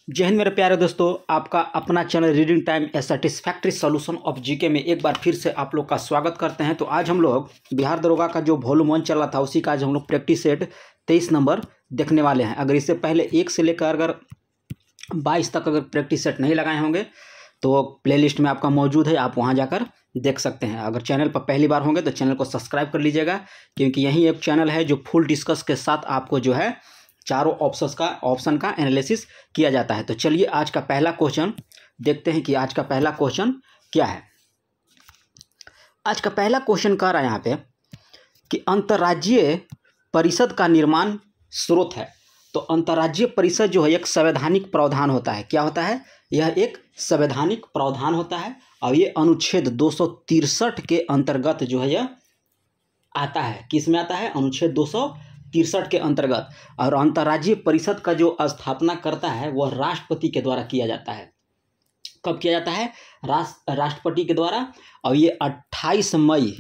जय हिंद मेरे प्यारे दोस्तों, आपका अपना channel reading time A satisfactory solution of GK में एक बार फिर से आप लोग का स्वागत करते हैं। तो आज हम लोग बिहार दरोगा का जो वॉल्यूम 1 चल रहा था उसी का आज हम लोग प्रैक्टिस सेट 23 नंबर देखने वाले हैं। अगर इससे पहले 1 से लेकर अगर 22 तक अगर प्रैक्टिस सेट नहीं लगाए होंगे तो प्लेलिस्ट में आपका मौजूद है, आप वहाँ जाकर देख सकते हैं। अगर चैनल पर पहली बार होंगे तो चैनल को सब्सक्राइब कर लीजिएगा, क्योंकि यही एक चैनल है जो फुल डिस्कस के साथ आपको जो है चारों ऑप्शन का एनालिसिस किया जाता है। तो चलिए आज का पहला क्वेश्चन देखते हैं कि आज का पहला क्वेश्चन क्या है। आज का पहला क्वेश्चन कह रहा है यहाँ पे कि अंतर्राज्यीय परिषद का निर्माण स्रोत है। तो अंतर्राज्यीय परिषद जो है एक संवैधानिक प्रावधान होता है। क्या होता है? यह एक संवैधानिक प्रावधान होता है और ये अनुच्छेद 263 के अंतर्गत जो है यह आता है। किस में आता है? अनुच्छेद 263 के अंतर्गत। और अंतर्राज्यीय परिषद का जो स्थापना करता है वह राष्ट्रपति के द्वारा किया जाता है। कब किया जाता है? राष्ट्रपति के द्वारा। और ये 28 मई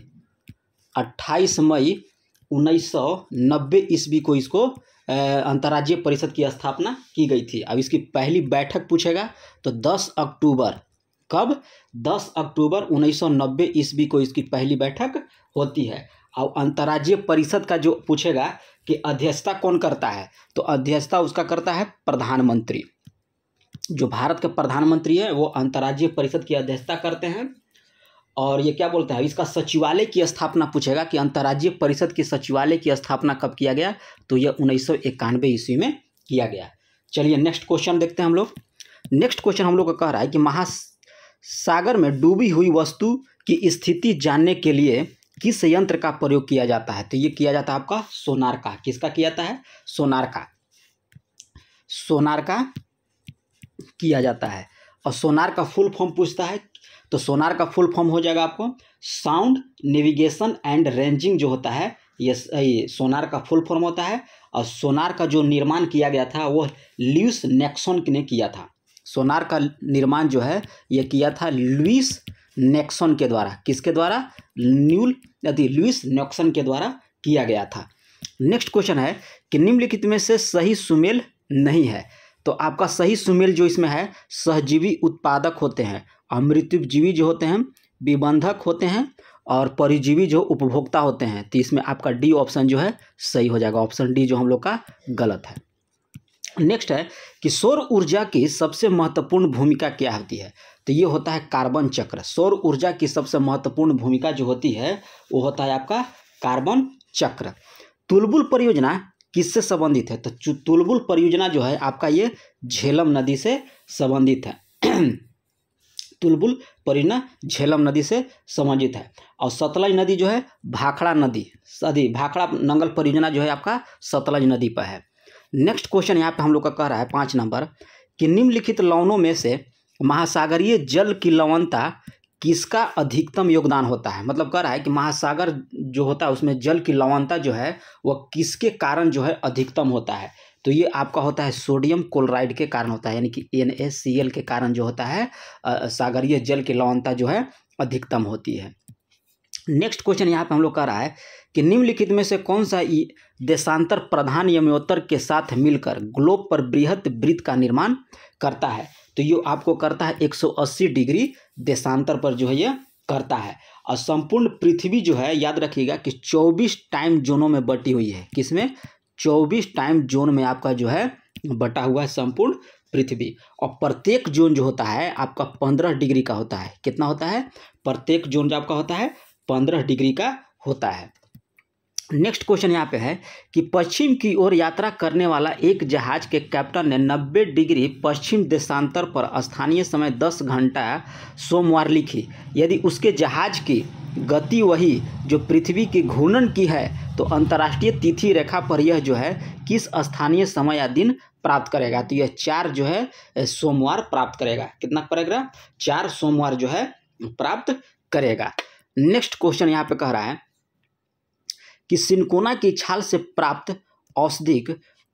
1990 ईस्वी को इसको अंतर्राज्यीय परिषद की स्थापना की गई थी। अब इसकी पहली बैठक पूछेगा तो 10 अक्टूबर, कब? 10 अक्टूबर 1990 ईस्वी को इसकी पहली बैठक होती है। और अंतर्राज्यीय परिषद का जो पूछेगा कि अध्यक्षता कौन करता है, तो अध्यक्षता उसका करता है प्रधानमंत्री। जो भारत के प्रधानमंत्री है वो अंतर्राज्यीय परिषद की अध्यक्षता करते हैं। और ये क्या बोलते हैं, इसका सचिवालय की स्थापना पूछेगा कि अंतर्राज्यीय परिषद की सचिवालय की स्थापना कब किया गया, तो यह 1991 ईस्वी में किया गया। चलिए नेक्स्ट क्वेश्चन देखते हैं हम लोग। नेक्स्ट क्वेश्चन हम लोग का कह रहा है कि महासागर में डूबी हुई वस्तु की स्थिति जानने के लिए किस यंत्र का प्रयोग किया जाता है? तो ये किया जाता है आपका सोनार का। किसका किया जाता है? सोनार का किया जाता है। और सोनार का फुल फॉर्म पूछता है तो सोनार का फुल फॉर्म हो जाएगा आपको साउंड नेविगेशन एंड रेंजिंग जो होता है, ये सोनार का फुल फॉर्म होता है। और सोनार का जो निर्माण किया गया था वो लुईस नेक्सन ने किया था। सोनार का निर्माण जो है ये किया था लुईस नेक्सन के द्वारा। किसके द्वारा? लुईस नेक्सन के द्वारा किया गया था। नेक्स्ट क्वेश्चन है कि निम्नलिखित में से सही सुमेल नहीं है। तो आपका सही सुमेल जो इसमें है, सहजीवी उत्पादक होते हैं, अमृतजीवी जो होते हैं विबंधक होते हैं, और परिजीवी जो उपभोक्ता होते हैं। तो इसमें आपका डी ऑप्शन जो है सही हो जाएगा। ऑप्शन डी जो हम लोग का गलत है। नेक्स्ट है कि सौर ऊर्जा की सबसे महत्वपूर्ण भूमिका क्या होती है? तो ये होता है कार्बन चक्र। सौर ऊर्जा की सबसे महत्वपूर्ण भूमिका जो होती है वो होता है आपका कार्बन चक्र। तुलबुल परियोजना किससे संबंधित है? तो तुलबुल परियोजना जो है आपका ये झेलम नदी से संबंधित है। तुलबुल परियोजना झेलम नदी से संबंधित है। और सतलज नदी जो है भाखड़ा नंगल परियोजना जो है आपका सतलज नदी पर है। नेक्स्ट क्वेश्चन यहाँ पे हम लोग का कह रहा है 5 नंबर कि निम्नलिखित लवणों में से महासागरीय जल की लवणता किसका अधिकतम योगदान होता है? मतलब कह रहा है कि महासागर जो होता है उसमें जल की लवणता जो है वह किसके कारण जो है अधिकतम होता है? तो ये आपका होता है सोडियम क्लोराइड के कारण होता है, यानी कि NaCl के कारण जो होता है सागरीय जल की लवणता जो है अधिकतम होती है। नेक्स्ट क्वेश्चन यहाँ पे हम लोग कह रहा है कि निम्नलिखित में से कौन सा देशांतर प्रधान यमोत्तर के साथ मिलकर ग्लोब पर बृहत वृत्त का निर्माण करता है? तो ये आपको करता है 180 डिग्री देशांतर पर जो है ये करता है। और संपूर्ण पृथ्वी जो है याद रखिएगा कि 24 टाइम जोनों में बटी हुई है। किसमें? 24 टाइम जोन में आपका जो है बटा हुआ है संपूर्ण पृथ्वी। और प्रत्येक जोन जो होता है आपका 15 डिग्री का होता है। कितना होता है? प्रत्येक जोन जो आपका होता है 15 डिग्री का होता है। नेक्स्ट क्वेश्चन यहाँ पे है कि पश्चिम की ओर यात्रा करने वाला एक जहाज के कैप्टन ने 90 डिग्री पश्चिम देशांतर पर स्थानीय समय 10 घंटा सोमवार लिखी। यदि उसके जहाज की गति वही जो पृथ्वी की घूर्णन की है तो अंतर्राष्ट्रीय तिथि रेखा पर यह जो है किस स्थानीय समय या दिन प्राप्त करेगा? तो यह 4 जो है सोमवार प्राप्त करेगा। कितना करेगा? 4 सोमवार जो है प्राप्त करेगा। नेक्स्ट क्वेश्चन यहाँ पे कह रहा है कि सिनकोना की छाल से प्राप्त औषधि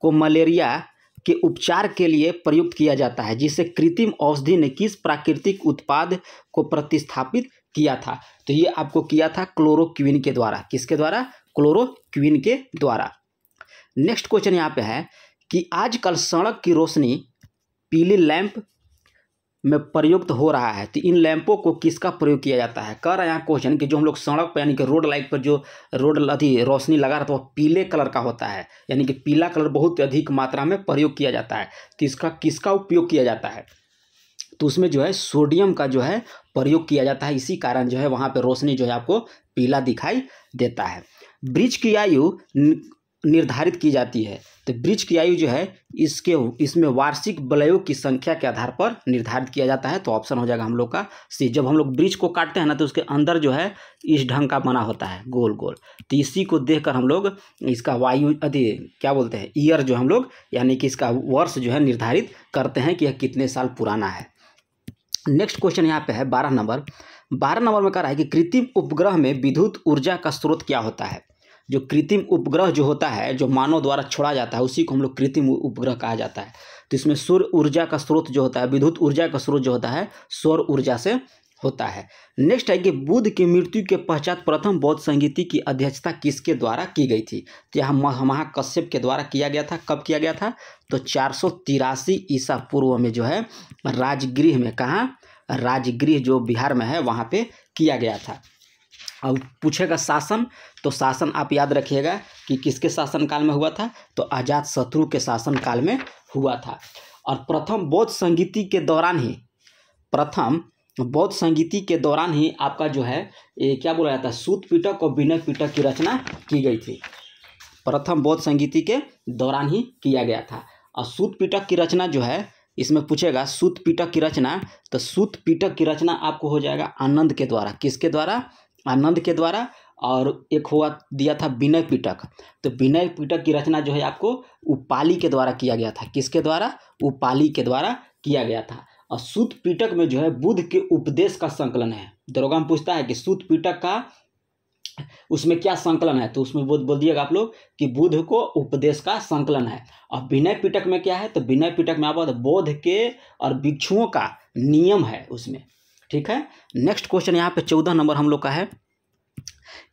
को मलेरिया के उपचार के लिए प्रयुक्त किया जाता है, जिसे कृत्रिम औषधि ने किस प्राकृतिक उत्पाद को प्रतिस्थापित किया था? तो ये आपको किया था क्लोरोक्विन के द्वारा। किसके द्वारा? क्लोरोक्विन के द्वारा। नेक्स्ट क्वेश्चन यहाँ पे है कि आजकल सड़क की रोशनी पीली लैंप में प्रयुक्त हो रहा है, तो इन लैंपों को किसका प्रयोग किया जाता है। कह रहा है यहाँ क्वेश्चन कि जो हम लोग सड़क पर यानी कि रोड लाइट पर जो रोड रोशनी लगा रहता है वो पीले कलर का होता है, यानी कि पीला कलर बहुत अधिक मात्रा में प्रयोग किया जाता है। तो इसका किसका उपयोग किया जाता है, तो उसमें जो है सोडियम का जो है प्रयोग किया जाता है, इसी कारण जो है वहाँ पे रोशनी जो है आपको पीला दिखाई देता है। वृक्ष की आयु निर्धारित की जाती है, तो वृक्ष की आयु जो है इसमें वार्षिक वलयों की संख्या के आधार पर निर्धारित किया जाता है। तो ऑप्शन हो जाएगा हम लोग का सी। जब हम लोग वृक्ष को काटते हैं ना तो उसके अंदर जो है इस ढंग का बना होता है गोल गोल, तो इसी को देखकर हम लोग इसका वायु क्या बोलते हैं ईयर जो हम लोग यानी कि इसका वर्ष जो है निर्धारित करते हैं कि यह कितने साल पुराना है। नेक्स्ट क्वेश्चन यहाँ पे है 12 नंबर में कह रहा है कि कृत्रिम उपग्रह में विद्युत ऊर्जा का स्रोत क्या होता है। जो कृत्रिम उपग्रह जो होता है जो मानव द्वारा छोड़ा जाता है उसी को हम लोग कृत्रिम उपग्रह कहा जाता है। तो इसमें सौर ऊर्जा का स्रोत जो होता है, विद्युत ऊर्जा का स्रोत जो होता है सौर ऊर्जा से होता है। नेक्स्ट है कि बुद्ध की मृत्यु के पश्चात प्रथम बौद्ध संगीति की अध्यक्षता किसके द्वारा की गई थी। तो यहाँ महाकश्यप के द्वारा किया गया था। कब किया गया था, तो 483 ईसा पूर्व में जो है राजगृह में, कहाँ, राजगृह जो बिहार में है वहाँ पे किया गया था। अब पूछेगा शासन, तो शासन आप याद रखिएगा कि किसके शासनकाल में हुआ था, तो अजातशत्रु के शासनकाल में हुआ था। और प्रथम बौद्ध संगीति के दौरान ही आपका जो है ये क्या बोला जाता है सूत पिटक और विनय पिटक की रचना की गई थी। प्रथम बौद्ध संगीति के दौरान ही किया गया था। और सूत पिटक की रचना जो है इसमें पूछेगा सूत पिटक की रचना, तो सूत पिटक की रचना आपको हो जाएगा आनंद के द्वारा। किसके द्वारा, आनंद के द्वारा। और एक हुआ दिया था विनय पिटक, तो विनय पिटक की रचना जो है आपको उपाली के द्वारा किया गया था। किसके द्वारा, उपाली के द्वारा किया गया था। और सूत पिटक में जो है बुद्ध के उपदेश का संकलन है। दरोगा में पूछता है कि सूत पिटक का उसमें क्या संकलन है, तो उसमें बोल दिएगा आप लोग कि बुद्ध को उपदेश का संकलन है। और विनय पिटक में क्या है, तो विनय पिटक में आप बौद्ध के और भिक्षुओं का नियम है उसमें। ठीक है। नेक्स्ट क्वेश्चन यहाँ पे 14 नंबर हम लोग का है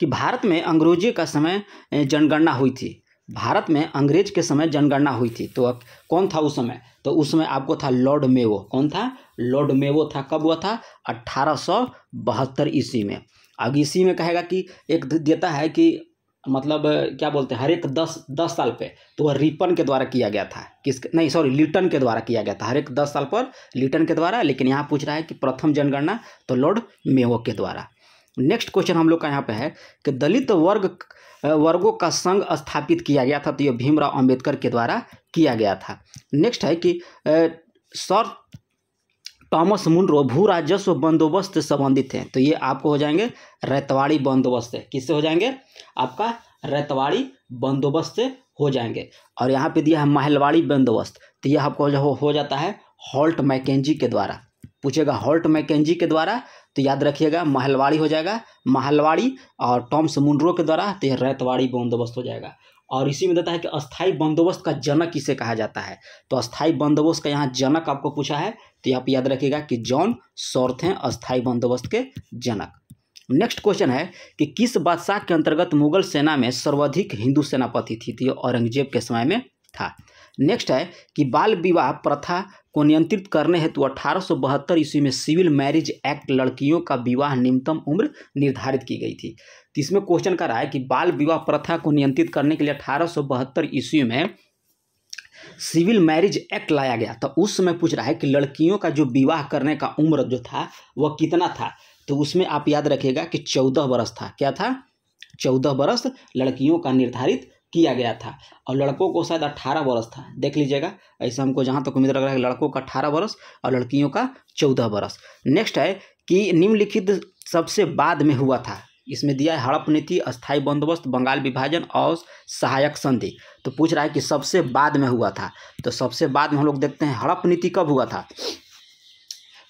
कि भारत में अंग्रेजी का समय जनगणना हुई थी। भारत में अंग्रेज के समय जनगणना हुई थी, तो अब कौन था उस समय, तो उस समय आपको था लॉर्ड मेवो। कौन था, लॉर्ड मेवो था। कब हुआ था, 1872 ईस्वी में। अब इसी में कहेगा कि एक देता है कि मतलब क्या बोलते हैं हर एक 10 साल पे, तो वह रिपन के द्वारा किया गया था। लिटन के द्वारा किया गया था। हर एक 10 साल पर लिटन के द्वारा, लेकिन यहाँ पूछ रहा है कि प्रथम जनगणना तो लॉर्ड मेवो के द्वारा। नेक्स्ट क्वेश्चन हम लोग का यहाँ पे है कि दलित वर्गों का संघ स्थापित किया गया था, तो यह भीमराव अंबेडकर के द्वारा किया गया था। नेक्स्ट है कि सर टॉमस मुनरो भू राजस्व बंदोबस्त से संबंधित हैं, तो ये आपको हो जाएंगे रैतवाड़ी बंदोबस्त से। किससे हो जाएंगे, आपका रैतवाड़ी बंदोबस्त से हो जाएंगे। और यहाँ पे दिया है महलवाड़ी बंदोबस्त, तो ये आपको हो जाता है हॉल्ट मैकेंजी के द्वारा। पूछेगा हॉल्ट मैकेंजी के द्वारा, तो याद रखिएगा महलवाड़ी हो जाएगा, महलवाड़ी। और टॉमस मुनरो के द्वारा तो यह रैतवाड़ी बंदोबस्त हो जाएगा। और इसी में देता है कि अस्थाई बंदोबस्त का जनक किसे कहा जाता है, तो अस्थाई बंदोबस्त का यहाँ जनक आपको पूछा है, तो आप याद रखिएगा कि जॉन सॉर्थ हैं अस्थाई बंदोबस्त के जनक। नेक्स्ट क्वेश्चन है कि किस बादशाह के अंतर्गत मुगल सेना में सर्वाधिक हिंदू सेनापति थी, तो औरंगजेब के समय में था। नेक्स्ट है कि बाल विवाह प्रथा को नियंत्रित करने हेतु 1872 ईस्वी में सिविल मैरिज एक्ट लड़कियों का विवाह न्यूनतम उम्र निर्धारित की गई थी। तो इसमें क्वेश्चन कर रहा है कि बाल विवाह प्रथा को नियंत्रित करने के लिए 1872 ईस्वी में सिविल मैरिज एक्ट लाया गया। तो उस समय पूछ रहा है कि लड़कियों का जो विवाह करने का उम्र जो था वह कितना था, तो उसमें आप याद रखिएगा कि 14 वर्ष था। क्या था, 14 वर्ष लड़कियों का निर्धारित किया गया था। और लड़कों को शायद 18 वर्ष था, देख लीजिएगा। ऐसा हमको जहाँ तक उम्मीद लग रहा है लड़कों का 18 वर्ष और लड़कियों का 14 वर्ष। नेक्स्ट है कि निम्नलिखित सबसे बाद में हुआ था, इसमें दिया है हड़प नीति, अस्थाई बंदोबस्त, बंगाल विभाजन और सहायक संधि। तो पूछ रहा है कि सबसे बाद में हुआ था, तो सबसे बाद में हम लोग देखते हैं हड़प नीति कब हुआ था,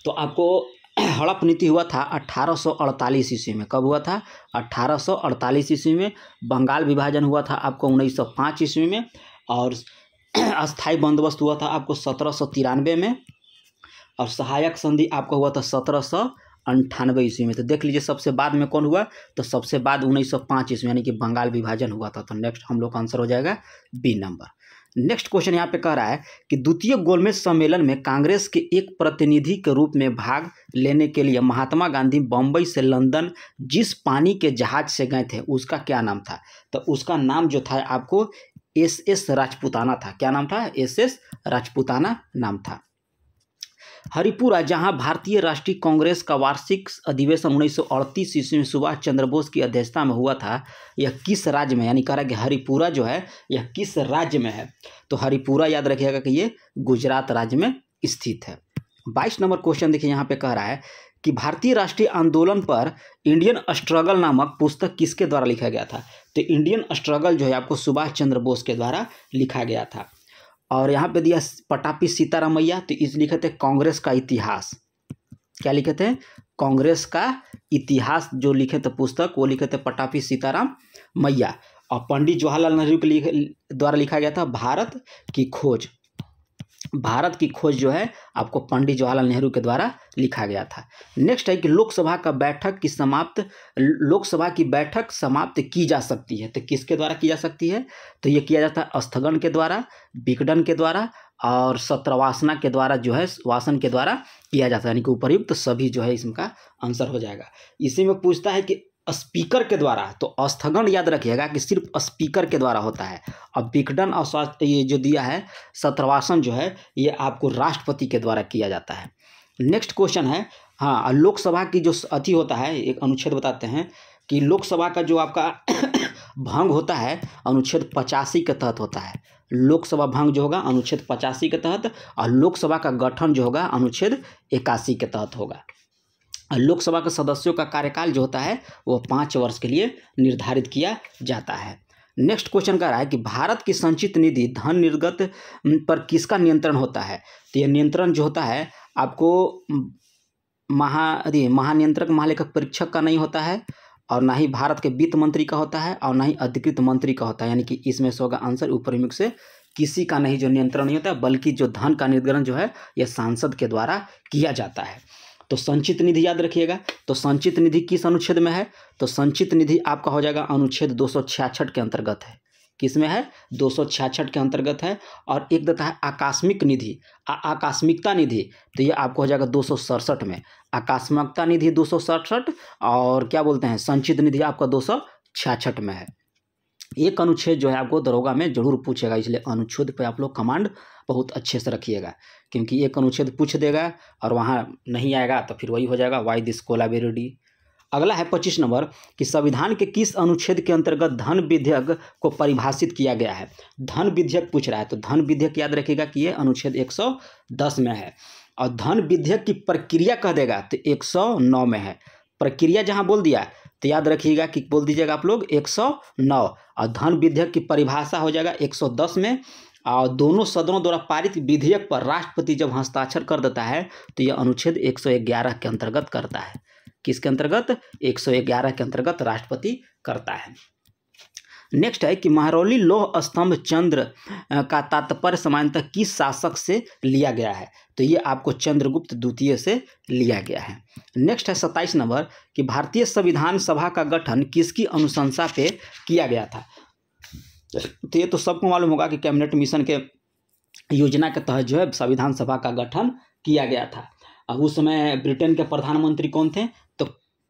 तो आपको हड़प नीति हुआ था 1848 ईस्वी में। कब हुआ था, 1848 ईस्वी में। बंगाल विभाजन हुआ था आपको 1905 ईस्वी में। और अस्थाई बंदोबस्त हुआ था आपको 1793 में। और सहायक संधि आपको हुआ था 1798 ईस्वी में। तो देख लीजिए सबसे बाद में कौन हुआ, तो सबसे बाद 1905 ईस्वी यानी कि बंगाल विभाजन हुआ था। तो नेक्स्ट हम लोग का आंसर हो जाएगा बी नंबर। नेक्स्ट क्वेश्चन यहाँ पे कह रहा है कि द्वितीय गोलमेज सम्मेलन में कांग्रेस के एक प्रतिनिधि के रूप में भाग लेने के लिए महात्मा गांधी बम्बई से लंदन जिस पानी के जहाज से गए थे उसका क्या नाम था? तो उसका नाम जो था आपको SS राजपूताना था। क्या नाम था? SS राजपूताना नाम था। हरिपुरा, जहां भारतीय राष्ट्रीय कांग्रेस का वार्षिक अधिवेशन 1938 ईस्वी में सुभाष चंद्र बोस की अध्यक्षता में हुआ था, यह किस राज्य में, यानी कह रहा है कि हरिपुरा जो है यह किस राज्य में है? तो हरिपुरा याद रखिएगा कि ये गुजरात राज्य में स्थित है। 22 नंबर क्वेश्चन देखिए, यहाँ पे कह रहा है कि भारतीय राष्ट्रीय आंदोलन पर इंडियन स्ट्रगल नामक पुस्तक किसके द्वारा लिखा गया था? तो इंडियन स्ट्रगल जो है आपको सुभाष चंद्र बोस के द्वारा लिखा गया था। और यहाँ पे दिया पटापी सीतारामैया, तो इस लिखे थे कांग्रेस का इतिहास। क्या लिखे थे? कांग्रेस का इतिहास जो लिखे थे पुस्तक, वो लिखे थे पटापी सीताराम मैया। और पंडित जवाहरलाल नेहरू के द्वारा लिखा गया था भारत की खोज। भारत की खोज जो है आपको पंडित जवाहरलाल नेहरू के द्वारा लिखा गया था। नेक्स्ट है कि लोकसभा की बैठक समाप्त की जा सकती है, तो किसके द्वारा की जा सकती है? तो ये किया जाता है स्थगन के द्वारा, विघटन के द्वारा और सत्रवासना के द्वारा जो है वासन के द्वारा किया जाता है, यानी कि उपर्युक्त तो सभी जो है इसका आंसर हो जाएगा। इसी में पूछता है कि स्पीकर के द्वारा, तो स्थगन याद रखिएगा कि सिर्फ स्पीकर के द्वारा होता है, और विघटन और ये जो दिया है सत्रवासन जो है ये आपको राष्ट्रपति के द्वारा किया जाता है। नेक्स्ट क्वेश्चन है, हाँ, लोकसभा की जो अति होता है, एक अनुच्छेद बताते हैं कि लोकसभा का जो आपका भंग होता है अनुच्छेद 85 के तहत होता है। लोकसभा भंग जो होगा अनुच्छेद 85 के तहत, और लोकसभा का गठन जो होगा अनुच्छेद 81 के तहत होगा। लोकसभा के सदस्यों का कार्यकाल जो होता है वो 5 वर्ष के लिए निर्धारित किया जाता है। नेक्स्ट क्वेश्चन कह रहा है कि भारत की संचित निधि धन निर्गत पर किसका नियंत्रण होता है? तो यह नियंत्रण जो होता है आपको महानियंत्रक महालेखक परीक्षक का नहीं होता है, और ना ही भारत के वित्त मंत्री का होता है, और ना ही अधिकृत मंत्री का होता है, यानी कि इसमें से होगा आंसर उपरिमुख से किसी का नहीं जो नियंत्रण नहीं होता है, बल्कि जो धन का निर्गरण जो है यह सांसद के द्वारा किया जाता है। तो संचित निधि याद रखिएगा, तो संचित निधि किस अनुच्छेद में है? तो संचित निधि आपका हो जाएगा अनुच्छेद 266 के अंतर्गत है। किस में है? 266 के अंतर्गत है। और एक देता है आकस्मिक निधि, आकस्मिकता निधि, तो ये आपको हो जाएगा 267 में। आकस्मिकता निधि 267 और क्या बोलते हैं संचित निधि आपका 266 में है। एक अनुच्छेद जो है आपको दरोगा में जरूर पूछेगा, इसलिए अनुच्छेद पे आप लोग कमांड बहुत अच्छे से रखिएगा, क्योंकि एक अनुच्छेद पूछ देगा और वहाँ नहीं आएगा तो फिर वही हो जाएगा वाई दिस कोलाबेरिटी। अगला है 25 नंबर कि संविधान के किस अनुच्छेद के अंतर्गत धन विधेयक को परिभाषित किया गया है? धन विधेयक पूछ रहा है, तो धन विधेयक याद रखिएगा कि ये अनुच्छेद 110 में है। और धन विधेयक की प्रक्रिया कह देगा तो 109 में है। प्रक्रिया जहाँ बोल दिया तो याद रखिएगा कि बोल दीजिएगा आप लोग 109, और धन विधेयक की परिभाषा हो जाएगा 110 में। और दोनों सदनों द्वारा पारित विधेयक पर राष्ट्रपति जब हस्ताक्षर कर देता है तो यह अनुच्छेद 111 के अंतर्गत करता है। किसके अंतर्गत? 111 के अंतर्गत राष्ट्रपति करता है। नेक्स्ट है कि महरौली लौह स्तंभ चंद्र का तात्पर्य सामान्यतः किस शासक से लिया गया है? तो ये आपको चंद्रगुप्त द्वितीय से लिया गया है। नेक्स्ट है 27 नंबर कि भारतीय संविधान सभा का गठन किसकी अनुशंसा पे किया गया था? तो ये तो सबको मालूम होगा कि कैबिनेट मिशन के योजना के तहत जो है संविधान सभा का गठन किया गया था। अब उस समय ब्रिटेन के प्रधानमंत्री कौन थे? तो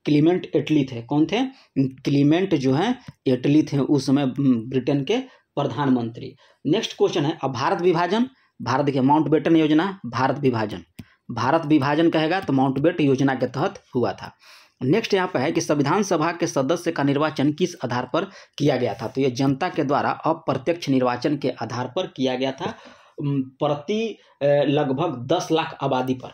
क्लीमेंट एटली थे। कौन थे? क्लीमेंट जो है एटली थे उस समय ब्रिटेन के प्रधानमंत्री। नेक्स्ट क्वेश्चन है अब भारत विभाजन। भारत देखिए माउंटबेटन योजना, भारत विभाजन कहेगा तो माउंटबेटन योजना के तहत हुआ था। नेक्स्ट यहाँ पे है कि संविधान सभा के सदस्य का निर्वाचन किस आधार पर किया गया था? तो ये जनता के द्वारा अप्रत्यक्ष निर्वाचन के आधार पर किया गया था। प्रति लगभग 10 लाख आबादी पर,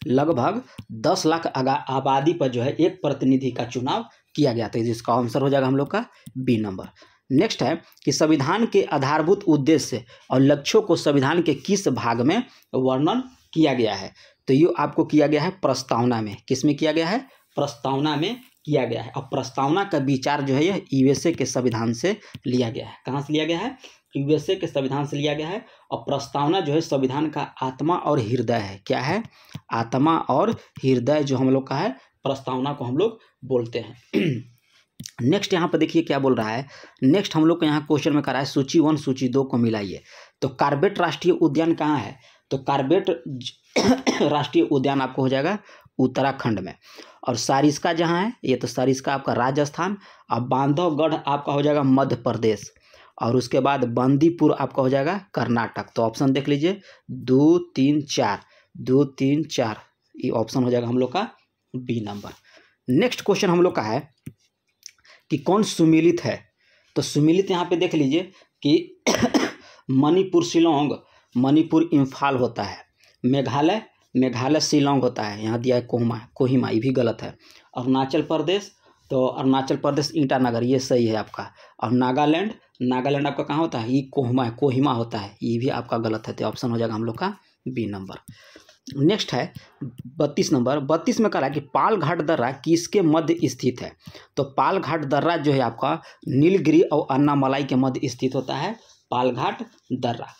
लगभग 10 लाख आबादी पर जो है एक प्रतिनिधि का चुनाव किया गया था। जिसका आंसर हो जाएगा हम लोग का बी नंबर। नेक्स्ट है कि संविधान के आधारभूत उद्देश्य और लक्ष्यों को संविधान के किस भाग में वर्णन किया गया है? तो ये आपको किया गया है प्रस्तावना में। किस में किया गया है? प्रस्तावना में किया गया है। और प्रस्तावना का विचार जो है यह यूएसए के संविधान से लिया गया है। कहाँ से लिया गया है? यूएसए के संविधान से लिया गया है। और प्रस्तावना जो है संविधान का आत्मा और हृदय है। क्या है? आत्मा और हृदय जो हम लोग का है प्रस्तावना को हम लोग बोलते हैं। नेक्स्ट यहाँ पर देखिए क्या बोल रहा है। नेक्स्ट हम लोग को यहाँ क्वेश्चन में करा है सूची 1 सूची 2 को मिलाइए। तो कार्बेट राष्ट्रीय उद्यान कहाँ है? तो कार्बेट राष्ट्रीय उद्यान आपको हो जाएगा उत्तराखंड में। और सारिस्का जहाँ है, ये तो सारिस्का आपका राजस्थान। और बांधवगढ़ आपका हो जाएगा मध्य प्रदेश। और उसके बाद बंदीपुर आपका हो जाएगा कर्नाटक। तो ऑप्शन देख लीजिए 2 3 4, 2 3 4, ये ऑप्शन हो जाएगा हम लोग का बी नंबर। नेक्स्ट क्वेश्चन हम लोग का है कि कौन सुमेलित है? तो सुमेलित यहाँ पे देख लीजिए कि मणिपुर शिलोंग, मणिपुर इम्फाल होता है। मेघालय शिलोंग होता है, यहाँ दिया है कोहिमा, ये भी गलत है। अरुणाचल प्रदेश, तो अरुणाचल प्रदेश ईटानगर, ये सही है आपका। और नागालैंड आपका कहाँ होता है? ये कोहिमा होता है, ये भी आपका गलत है। तो ऑप्शन हो जाएगा हम लोग का बी नंबर। नेक्स्ट है 32 नंबर। 32 में कह रहा है कि पालघाट दर्रा किसके मध्य स्थित है? तो पालघाट दर्रा जो है आपका नीलगिरी और अन्नामलाई के मध्य स्थित होता है पालघाट दर्रा।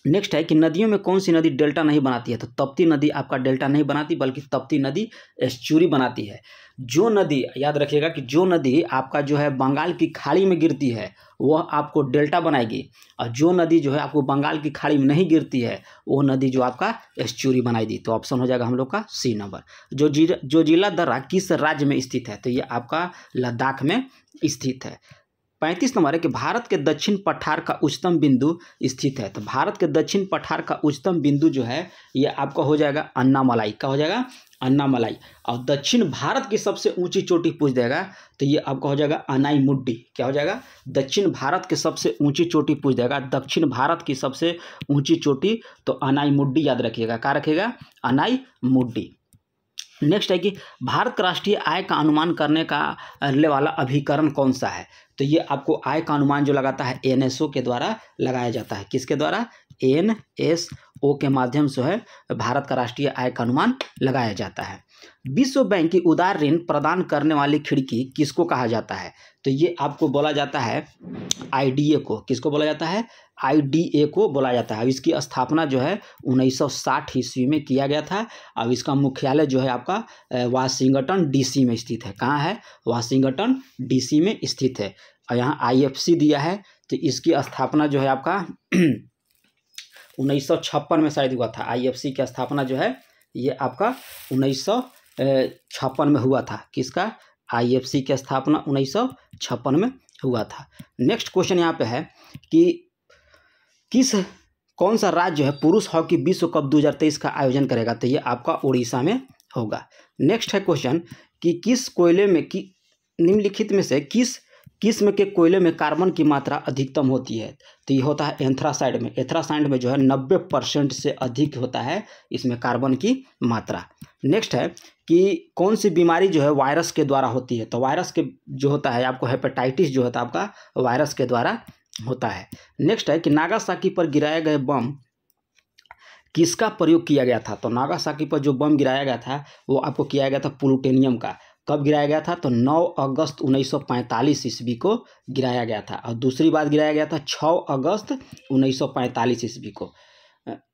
नेक्स्ट है कि नदियों में कौन सी नदी डेल्टा नहीं बनाती है? तो तप्ती नदी आपका डेल्टा नहीं बनाती, बल्कि तप्ती नदी एस्चुरी बनाती है। जो नदी, याद रखिएगा कि जो नदी आपका जो है बंगाल की खाड़ी में गिरती है वह आपको डेल्टा बनाएगी, और जो नदी जो है आपको बंगाल की खाड़ी में नहीं गिरती है वो नदी जो आपका एस्चुरी बनाएगी। तो ऑप्शन हो जाएगा हम लोग का सी नंबर। जो जिला दर्रा किस राज्य में स्थित है? तो ये आपका लद्दाख में स्थित है। 35 नंबर है कि भारत के दक्षिण पठार का उच्चतम बिंदु स्थित है। तो भारत के दक्षिण पठार का उच्चतम बिंदु जो है ये आपका हो जाएगा अन्नामलाई का, हो जाएगा अन्नामलाई। और दक्षिण भारत की सबसे ऊंची चोटी पूछ देगा तो ये आपका हो जाएगा अनाईमुड्डी। क्या हो जाएगा? दक्षिण भारत की सबसे ऊंची चोटी पूछ देगा, दक्षिण भारत की सबसे ऊंची चोटी, तो अनाईमुड्डी याद रखिएगा। क्या रखिएगा? अनाईमुड्डी। नेक्स्ट है कि भारत का राष्ट्रीय आय का अनुमान करने वाला अभिकरण कौन सा है? तो ये आपको आय का अनुमान जो लगाता है एनएसओ के द्वारा लगाया जाता है। किसके द्वारा? एनएसओ के माध्यम से है भारत का राष्ट्रीय आय का अनुमान लगाया जाता है। विश्व बैंक की उदार ऋण प्रदान करने वाली खिड़की किसको कहा जाता है? तो ये आपको बोला जाता है आईडीए को। किसको बोला जाता है? आईडीए को बोला जाता है। इसकी स्थापना जो है 1960 ईस्वी में किया गया था। अब इसका मुख्यालय जो है आपका वाशिंगटन डीसी में स्थित है। कहाँ है? वाशिंगटन डीसी में स्थित है। और यहाँ आईएफसी दिया है। तो इसकी स्थापना जो है आपका 1956 में शायद हुआ था। आईएफसी की स्थापना जो है ये आपका 1956 में हुआ था। किसका? आईएफसी की स्थापना 1956 में हुआ था। नेक्स्ट क्वेश्चन यहाँ पे है कि कौन सा राज्य है पुरुष हॉकी विश्व कप 2023 का आयोजन करेगा? तो ये आपका उड़ीसा में होगा। नेक्स्ट है क्वेश्चन कि किस कोयले में निम्नलिखित में से किस किस्म के कोयले में कार्बन की मात्रा अधिकतम होती है? तो ये होता है एंथ्रासाइड में। एंथ्रासाइड में जो है 90% से अधिक होता है इसमें कार्बन की मात्रा। नेक्स्ट है कि कौन सी बीमारी जो है वायरस के द्वारा होती है? तो वायरस के जो होता है आपको हेपेटाइटिस जो होता है आपका वायरस के द्वारा होता है। नेक्स्ट है कि नागासाकी पर गिराए गए बम किसका प्रयोग किया गया था? तो नागासाकी पर जो बम गिराया गया था वो आपको किया गया था प्लूटोनियम का। कब गिराया गया था? तो 9 अगस्त 1945 ईस्वी को गिराया गया था। और दूसरी बार गिराया गया था 6 अगस्त 1945 ईस्वी को।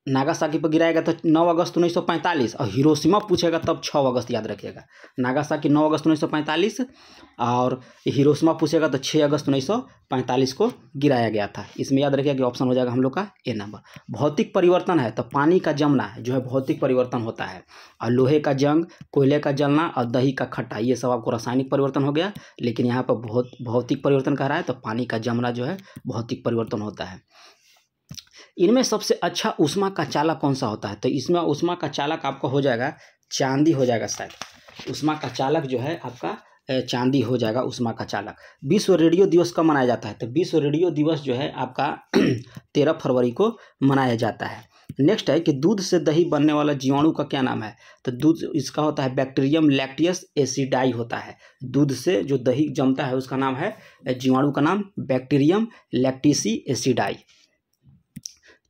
नागासाकी पर गिराया गया था 9 अगस्त 1945 और हिरोशिमा पूछेगा तब 6 अगस्त याद रखिएगा। नागासाकी 9 अगस्त 1945 और हिरोशिमा पूछेगा तो 6 अगस्त 1945 को गिराया गया था। इसमें याद रखिएगा कि ऑप्शन हो जाएगा हम लोग का ए नंबर। भौतिक परिवर्तन है तो पानी का जमना जो है भौतिक परिवर्तन होता है, और लोहे का जंग, कोयले का जलना और दही का खट्टा ये सब आपको रासायनिक परिवर्तन हो गया। लेकिन यहाँ पर भौतिक परिवर्तन कह रहा है तो पानी का जमना जो है भौतिक परिवर्तन होता है। इनमें सबसे अच्छा ऊष्मा का चालक कौन सा होता है? तो इसमें ऊष्मा का चालक आपका हो जाएगा चांदी हो जाएगा शायद। ऊष्मा का चालक जो है आपका चांदी हो जाएगा ऊष्मा का चालक। विश्व रेडियो दिवस कब मनाया जाता है? तो विश्व रेडियो दिवस जो है आपका 13 फरवरी को मनाया जाता है। नेक्स्ट है कि दूध से दही बनने वाला जीवाणु का क्या नाम है? तो दूध इसका होता है बैक्टीरियम लैक्टियस एसिडाई होता है। दूध से जो दही जमता है उसका नाम है, जीवाणु का नाम बैक्टीरियम लैक्टिसी एसिडाई।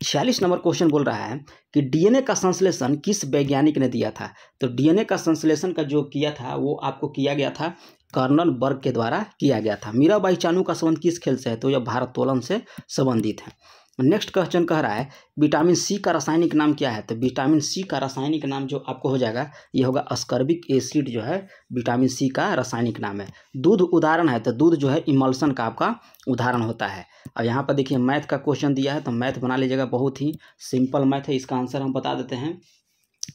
46 नंबर क्वेश्चन बोल रहा है कि डीएनए का संश्लेषण किस वैज्ञानिक ने दिया था? तो डीएनए का संश्लेषण का जो किया था वो आपको किया गया था कर्नल बर्ग के द्वारा किया गया था। मीराबाई चानू का संबंध किस खेल से है? तो यह भारोत्तोलन से संबंधित है। नेक्स्ट क्वेश्चन कह रहा है विटामिन सी का रासायनिक नाम क्या है। तो विटामिन सी का रासायनिक नाम जो आपको हो जाएगा ये होगा अस्कॉर्बिक एसिड, जो है विटामिन सी का रासायनिक नाम है। दूध उदाहरण है, तो दूध जो है इमल्सन का आपका उदाहरण होता है। और यहाँ पर देखिए मैथ का क्वेश्चन दिया है, तो मैथ बना लीजिएगा, बहुत ही सिंपल मैथ है। इसका आंसर हम बता देते हैं,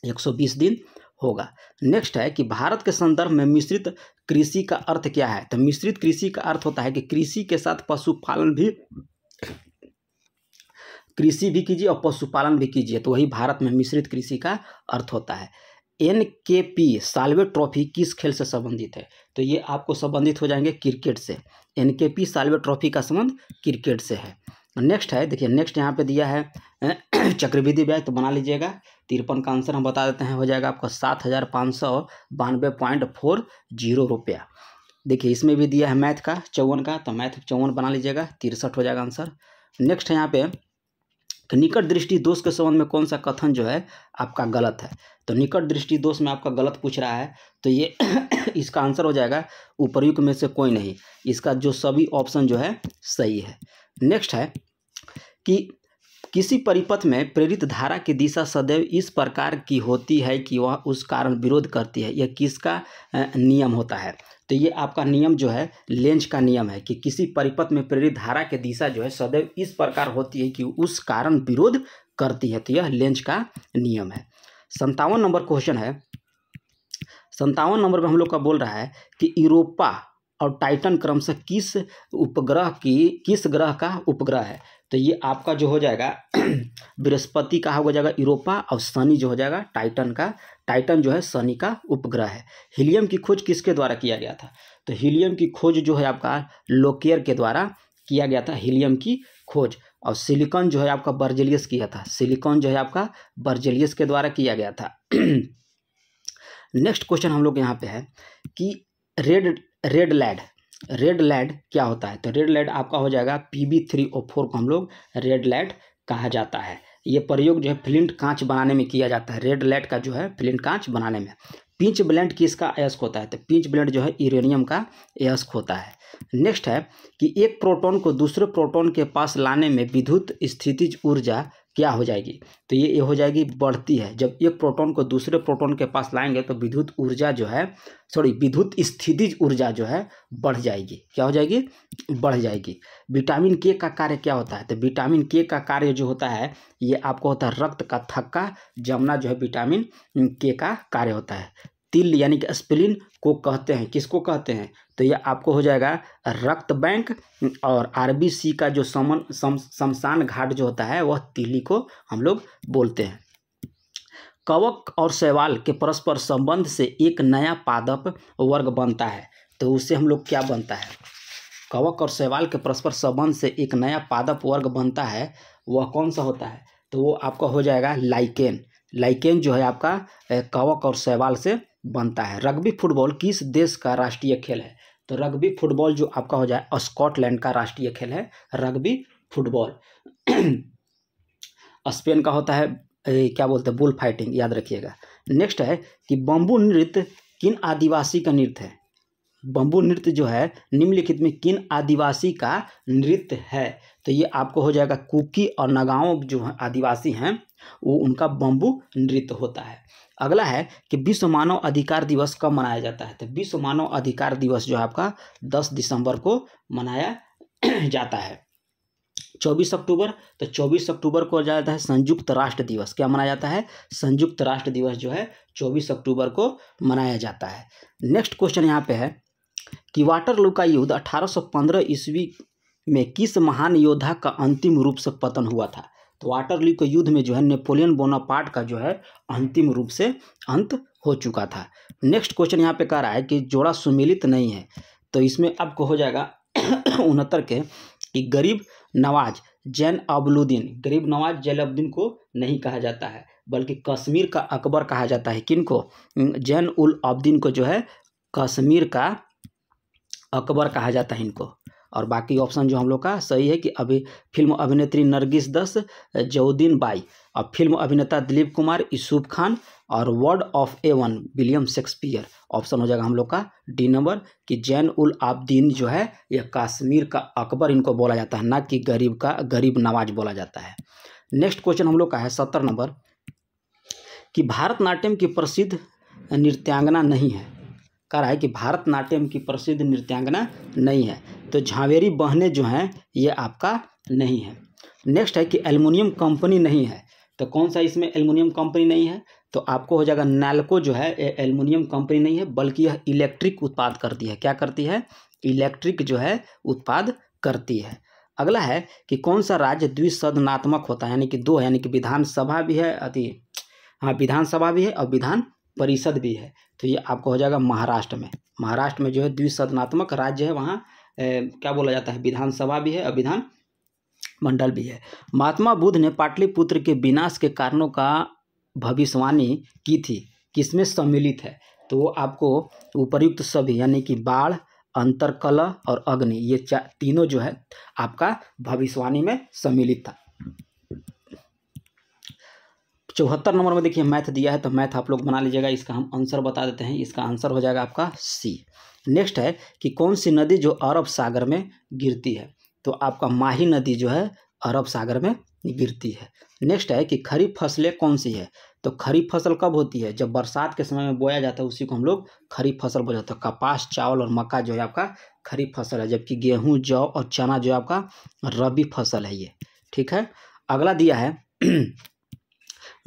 120 दिन होगा। नेक्स्ट है कि भारत के संदर्भ में मिश्रित कृषि का अर्थ क्या है। तो मिश्रित कृषि का अर्थ होता है कि कृषि के साथ पशुपालन भी, कृषि भी कीजिए और पशुपालन भी कीजिए, तो वही भारत में मिश्रित कृषि का अर्थ होता है। एनकेपी साल्वे ट्रॉफी किस खेल से संबंधित है। तो ये आपको संबंधित हो जाएंगे क्रिकेट से। एनकेपी साल्वे ट्रॉफी का संबंध क्रिकेट से है। नेक्स्ट है, देखिए नेक्स्ट यहाँ पे दिया है चक्रवृद्धि ब्याज, तो बना लीजिएगा। 53 का आंसर हम बता देते हैं, हो जाएगा आपका 7,592.40 रुपया। देखिए इसमें भी दिया है मैथ का 54 का, तो मैथ 54 बना लीजिएगा, 63 हो जाएगा आंसर। नेक्स्ट है यहाँ पे निकट दृष्टि दोष के संबंध में कौन सा कथन जो है आपका गलत है। तो निकट दृष्टि दोष में आपका गलत पूछ रहा है, तो ये इसका आंसर हो जाएगा उपर्युक्त में से कोई नहीं। इसका जो सभी ऑप्शन जो है सही है। नेक्स्ट है कि किसी परिपथ में प्रेरित धारा की दिशा सदैव इस प्रकार की होती है कि वह उस कारण विरोध करती है। यह किसका नियम होता है। तो ये आपका नियम जो है लेंज का नियम है कि किसी परिपथ में प्रेरित धारा की दिशा जो है सदैव इस प्रकार होती है कि उस कारण विरोध करती है। तो यह लेंज का नियम है। 57 नंबर क्वेश्चन है। 57 नंबर में हम लोग का बोल रहा है कि यूरोपा और टाइटन क्रमशः किस ग्रह का उपग्रह है। तो ये आपका जो हो जाएगा बृहस्पति का हो जाएगा यूरोपा, और शनि जो हो जाएगा टाइटन का। टाइटन जो है शनि का उपग्रह है। हीलियम की खोज किसके द्वारा किया गया था। तो हीलियम की खोज जो है आपका लोकेयर के द्वारा किया गया था, हीलियम की खोज। और सिलिकॉन जो है आपका बर्जेलियस किया था। सिलिकॉन जो है आपका बर्जेलियस के द्वारा किया गया था। नेक्स्ट क्वेश्चन हम लोग यहाँ पे है कि रेड लैड क्या होता है। तो रेड लैड आपका हो जाएगा Pb3O4 को हम लोग रेड लैड कहा जाता है। ये प्रयोग जो है फ्लिंट कांच बनाने में किया जाता है। रेड लैड का जो है फ्लिंट कांच बनाने में। पिंच ब्लेंड किसका अयस्क होता है। तो पिंच ब्लेंड जो है यूरेनियम का अयस्क होता है। नेक्स्ट है कि एक प्रोटॉन को दूसरे प्रोटॉन के पास लाने में विद्युत स्थितिज ऊर्जा क्या हो जाएगी। तो ये हो जाएगी बढ़ती है। जब एक प्रोटॉन को दूसरे प्रोटॉन के पास लाएंगे तो विद्युत स्थितिज ऊर्जा जो है बढ़ जाएगी। क्या हो जाएगी, बढ़ जाएगी। विटामिन के का कार्य क्या होता है। तो विटामिन के का कार्य जो होता है ये आपको होता है रक्त का थक्का जमना, जो है विटामिन के का कार्य होता है। तिल यानी कि स्प्लीन को कहते हैं, किसको कहते हैं। तो ये आपको हो जाएगा रक्त बैंक। और आरबीसी का जो शमशान घाट जो होता है वह तिली को हम लोग बोलते हैं। कवक और शैवाल के परस्पर संबंध से एक नया पादप वर्ग बनता है। तो उससे हम लोग क्या बनता है। कवक और शैवाल के परस्पर संबंध से एक नया पादप वर्ग बनता है, वह कौन सा होता है। तो वो आपका हो जाएगा लाइकेन। लाइकेन जो है आपका कवक और शैवाल से बनता है। रग्बी फुटबॉल किस देश का राष्ट्रीय खेल है। तो रग्बी फुटबॉल जो आपका हो जाए स्कॉटलैंड का राष्ट्रीय खेल है रग्बी फुटबॉल। स्पेन का होता है क्या बोलते हैं बुल फाइटिंग, याद रखिएगा। नेक्स्ट है कि बम्बू नृत्य किन आदिवासी का नृत्य है। बम्बू नृत्य जो है निम्नलिखित में किन आदिवासी का नृत्य है। तो ये आपको हो जाएगा कुकी और नगाओं जो आदिवासी हैं वो उनका बम्बू नृत्य होता है। अगला है कि विश्व मानव अधिकार दिवस कब मनाया जाता है। तो विश्व मानव अधिकार दिवस जो है आपका 10 दिसंबर को मनाया जाता है। 24 अक्टूबर, तो 24 अक्टूबर को जाता है संयुक्त राष्ट्र दिवस। क्या मनाया जाता है, संयुक्त राष्ट्र दिवस जो है 24 अक्टूबर को मनाया जाता है। नेक्स्ट क्वेश्चन यहाँ पे है कि वाटरलू का युद्ध 1815 ईस्वी में किस महान योद्धा का अंतिम रूप से पतन हुआ था। तो वाटरलू के युद्ध में जो है नेपोलियन बोनापार्ट का जो है अंतिम रूप से अंत हो चुका था। नेक्स्ट क्वेश्चन यहाँ पे कह रहा है कि जोड़ा सुमेलित नहीं है। तो इसमें आपको हो जाएगा 69 के कि गरीब नवाज जैनुब्दीन को नहीं कहा जाता है बल्कि कश्मीर का अकबर कहा जाता है। किनको, जैनुब्दीन को जो है कश्मीर का अकबर कहा जाता है इनको। और बाकी ऑप्शन जो हम लोग का सही है कि अभी फिल्म अभिनेत्री नरगिस दत्त, जउद्दीन बाई, और फिल्म अभिनेता दिलीप कुमार, यूसुफ खान और word of A1 William Shakespeare. Option हो जाएगा हम लोग का डी नंबर कि जैन उल आबदीन जो है यह कश्मीर का अकबर इनको बोला जाता है, ना कि गरीब नवाज बोला जाता है। नेक्स्ट क्वेश्चन हम लोग का है 70 नंबर कि भारतनाट्यम की प्रसिद्ध नृत्यांगना नहीं है। कह रहा है कि भारतनाट्यम की प्रसिद्ध नृत्यांगना नहीं है, तो झावेरी बहनें जो हैं ये आपका नहीं है। नेक्स्ट है कि एल्युमिनियम कंपनी नहीं है, तो कौन सा इसमें एल्युमिनियम कंपनी नहीं है, तो आपको हो जाएगा नैल्को जो है एल्युमिनियम कंपनी नहीं है, बल्कि यह इलेक्ट्रिक उत्पाद करती है। क्या करती है? इलेक्ट्रिक जो है उत्पाद करती है। अगला है कि कौन सा राज्य द्विसदनात्मक होता है, यानी कि दो है, यानी कि विधानसभा भी है विधानसभा भी है और विधान परिषद भी है, तो ये आपको हो जाएगा महाराष्ट्र में। महाराष्ट्र में जो है द्विसदनात्मक राज्य है, वहाँ क्या बोला जाता है, विधानसभा भी है और विधान मंडल भी है। महात्मा बुद्ध ने पाटलिपुत्र के विनाश के कारणों का भविष्यवाणी की थी, किसमें सम्मिलित है, तो वो आपको उपर्युक्त सभी यानी कि बाढ़, अंतरकलह और अग्नि, ये तीनों जो है आपका भविष्यवाणी में सम्मिलित था। 74 नंबर में देखिए मैथ दिया है, तो मैथ आप लोग बना लीजिएगा। इसका हम आंसर बता देते हैं, इसका आंसर हो जाएगा आपका सी। नेक्स्ट है कि कौन सी नदी जो अरब सागर में गिरती है, तो आपका माही नदी जो है अरब सागर में गिरती है। नेक्स्ट है कि खरीफ फसलें कौन सी है, तो खरीफ फसल कब होती है, जब बरसात के समय में बोया जाता है, उसी को हम लोग खरीफ फसल बोला जाता है। कपास, चावल और मक्का जो है आपका खरीफ फसल है, जबकि गेहूँ, जौ और चना जो है आपका रबी फसल है ये। ठीक है, अगला दिया है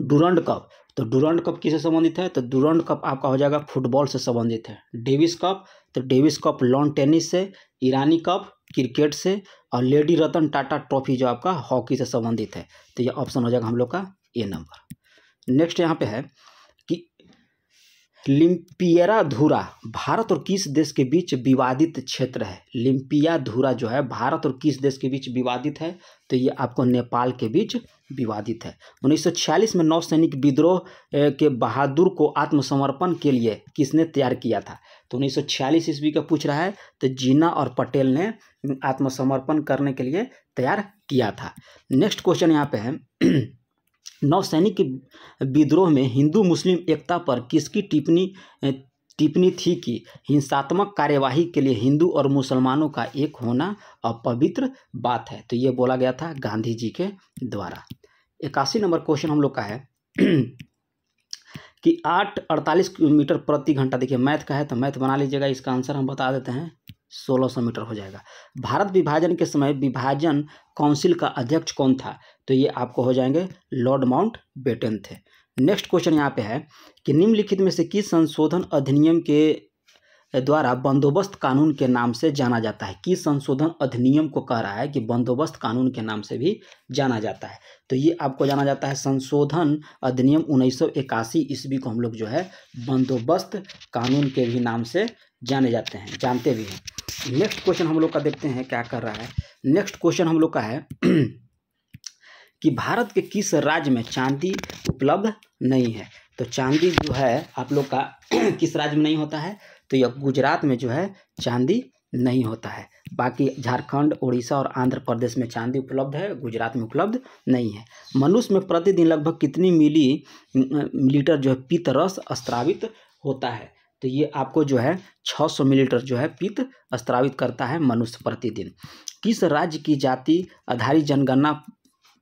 डूरंड कप, तो डूरंड कप किससे संबंधित है, तो डूरंड कप आपका हो जाएगा फुटबॉल से संबंधित है। डेविस कप, तो डेविस कप लॉन टेनिस से, ईरानी कप क्रिकेट से, और लेडी रतन टाटा ट्रॉफी जो आपका हॉकी से संबंधित है, तो ये ऑप्शन हो जाएगा हम लोग का ए नंबर। नेक्स्ट यहाँ पे है कि लिम्पियाधुरा भारत और किस देश के बीच विवादित क्षेत्र है। लिम्पियाधुरा जो है भारत और किस देश के बीच विवादित है, तो ये आपको नेपाल के बीच विवादित है। 1946 में नौसैनिक विद्रोह के बहादुर को आत्मसमर्पण के लिए किसने तैयार किया था, तो 1946 ईस्वी का पूछ रहा है, तो जीना और पटेल ने आत्मसमर्पण करने के लिए तैयार किया था। नेक्स्ट क्वेश्चन यहाँ पे है नौसैनिक विद्रोह में हिंदू मुस्लिम एकता पर किसकी टिप्पणी थी कि हिंसात्मक कार्यवाही के लिए हिंदू और मुसलमानों का एक होना अपवित्र बात है, तो ये बोला गया था गांधी जी के द्वारा। 81 नंबर क्वेश्चन हम लोग का है कि 8:48 मीटर प्रति घंटा, देखिए मैथ का है तो मैथ बना लीजिएगा, इसका आंसर हम बता देते हैं 1600 मीटर हो जाएगा। भारत विभाजन के समय विभाजन काउंसिल का अध्यक्ष कौन था, तो ये आपको हो जाएंगे लॉर्ड माउंटबेटन थे। नेक्स्ट क्वेश्चन यहाँ पे है कि निम्नलिखित में से किस संशोधन अधिनियम के द्वारा बंदोबस्त कानून के नाम से जाना जाता है। किस संशोधन अधिनियम को कह रहा है कि बंदोबस्त कानून के नाम से भी जाना जाता है, तो ये आपको जाना जाता है संशोधन अधिनियम 1981 ईस्वी को हम लोग जो है बंदोबस्त कानून के भी नाम से जानते भी हैं। नेक्स्ट क्वेश्चन हम लोग का देखते हैं क्या कर रहा है। नेक्स्ट क्वेश्चन हम लोग का है कि भारत के किस राज्य में चांदी उपलब्ध नहीं है, तो चांदी जो है आप लोग का किस राज्य में नहीं होता है, तो यह गुजरात में जो है चांदी नहीं होता है। बाकी झारखंड, उड़ीसा और आंध्र प्रदेश में चांदी उपलब्ध है, गुजरात में उपलब्ध नहीं है। मनुष्य में प्रतिदिन लगभग कितनी मिलीलीटर जो है पित्त रस स्रावित होता है, तो ये आपको जो है 600 मिलीलीटर जो है पित्त स्रावित करता है मनुष्य प्रतिदिन। किस राज्य की जाति आधारित जनगणना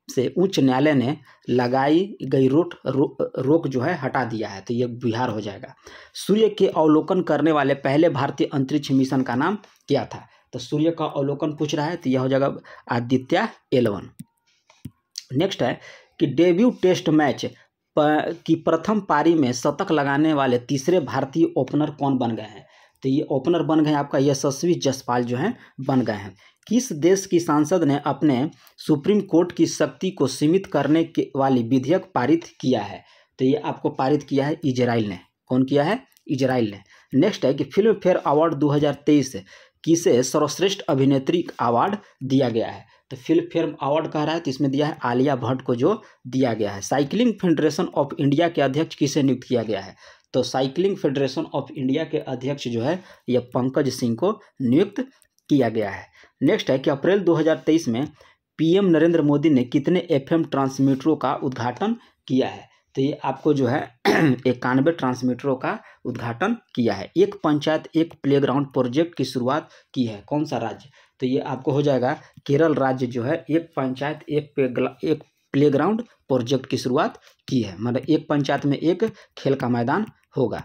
से उच्च न्यायालय ने लगाई गई रोक जो है हटा दिया है, तो ये बिहार हो जाएगा। सूर्य के अवलोकन करने वाले पहले भारतीय अंतरिक्ष मिशन का नाम क्या था, तो सूर्य का अवलोकन पूछ रहा है, तो यह हो जाएगा आदित्य L1। नेक्स्ट है कि डेब्यू टेस्ट मैच की प्रथम पारी में शतक लगाने वाले तीसरे भारतीय ओपनर कौन बन गए हैं, तो ये ओपनर बन गए आपका यशस्वी जायसवाल जो हैं बन गए हैं। किस देश की संसद ने अपने सुप्रीम कोर्ट की शक्ति को सीमित करने के वाली विधेयक पारित किया है, तो ये आपको पारित किया है इजराइल ने। कौन किया है? इजराइल ने। नेक्स्ट है कि फिल्म फेयर अवार्ड 2023 किसे सर्वश्रेष्ठ अभिनेत्री अवार्ड दिया गया है, तो फिल्म फेयर अवार्ड कह रहा है, तो इसमें दिया है आलिया भट्ट को जो दिया गया है। साइकिलिंग फेडरेशन ऑफ इंडिया के अध्यक्ष किसे नियुक्त किया गया है, तो साइकिलिंग फेडरेशन ऑफ इंडिया के अध्यक्ष जो है यह पंकज सिंह को नियुक्त किया गया है। नेक्स्ट है कि अप्रैल 2023 में पीएम नरेंद्र मोदी ने कितने FM ट्रांसमीटरों का उद्घाटन किया है, तो ये आपको जो है 91 ट्रांसमीटरों का उद्घाटन किया है। एक पंचायत एक प्लेग्राउंड प्रोजेक्ट की शुरुआत की है, कौन सा राज्य? तो ये आपको हो जाएगा केरल राज्य जो है एक पंचायत एक प्लेग्राउंड प्रोजेक्ट की शुरुआत की है, मतलब एक पंचायत में एक खेल का मैदान होगा।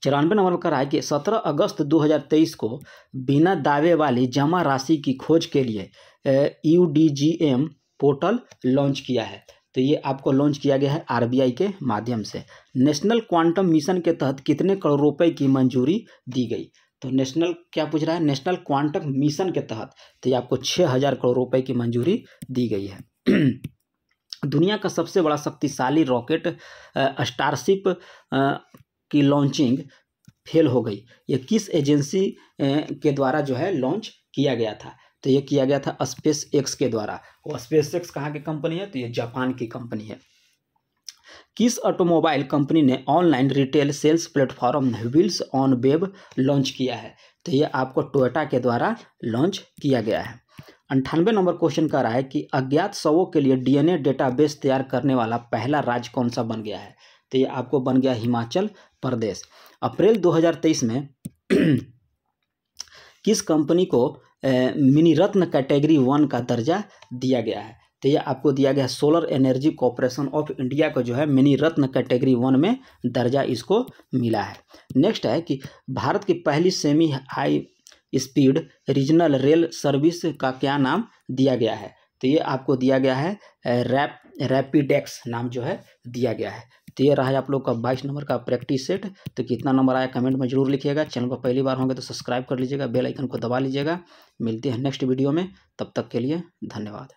94 नंबर पर है कि 17 अगस्त 2023 को बिना दावे वाली जमा राशि की खोज के लिए UDGM पोर्टल लॉन्च किया है। तो ये आपको लॉन्च किया गया है RBI के माध्यम से। नेशनल क्वांटम मिशन के तहत कितने करोड़ रुपए की मंजूरी दी गई? तो नेशनल क्या पूछ रहा है? नेशनल क्वांटम मिशन के तहत तो ये आपको 6000 करोड़ रुपए की मंजूरी दी गई है। दुनिया का सबसे बड़ा शक्तिशाली रॉकेट स्टारशिप की लॉन्चिंग फेल हो गई, ये किस एजेंसी के द्वारा जो है लॉन्च किया गया था? तो ये किया गया था स्पेस एक्स के द्वारा। वो स्पेस एक्स कहाँ की कंपनी है? तो ये जापान की कंपनी है। किस ऑटोमोबाइल कंपनी ने online retail sales platform Wheels on Web launch किया है? तो ये आपको टोयोटा के द्वारा लॉन्च किया गया है। 98 नंबर क्वेश्चन कर रहा है कि अज्ञात शवों के लिए DNA डेटाबेस तैयार करने वाला पहला राज्य कौन सा बन गया है? तो ये आपको बन गया हिमाचल प्रदेश। अप्रैल 2023 में किस कंपनी को मिनी रत्न कैटेगरी 1 का दर्जा दिया गया है? तो ये आपको दिया गया solar energy corporation of India को जो है मिनी रत्न कैटेगरी 1 में दर्जा इसको मिला है। नेक्स्ट है कि भारत की पहली semi high speed regional rail service का क्या नाम दिया गया है? तो ये आपको दिया गया है रैपिडेक्स नाम जो है दिया गया है। तो ये रहा है आप लोग का 22 नंबर का प्रैक्टिस सेट। तो कितना नंबर आया कमेंट में जरूर लिखिएगा। चैनल पर पहली बार होंगे तो सब्सक्राइब कर लीजिएगा, बेल आइकन को दबा लीजिएगा। मिलते हैं नेक्स्ट वीडियो में, तब तक के लिए धन्यवाद।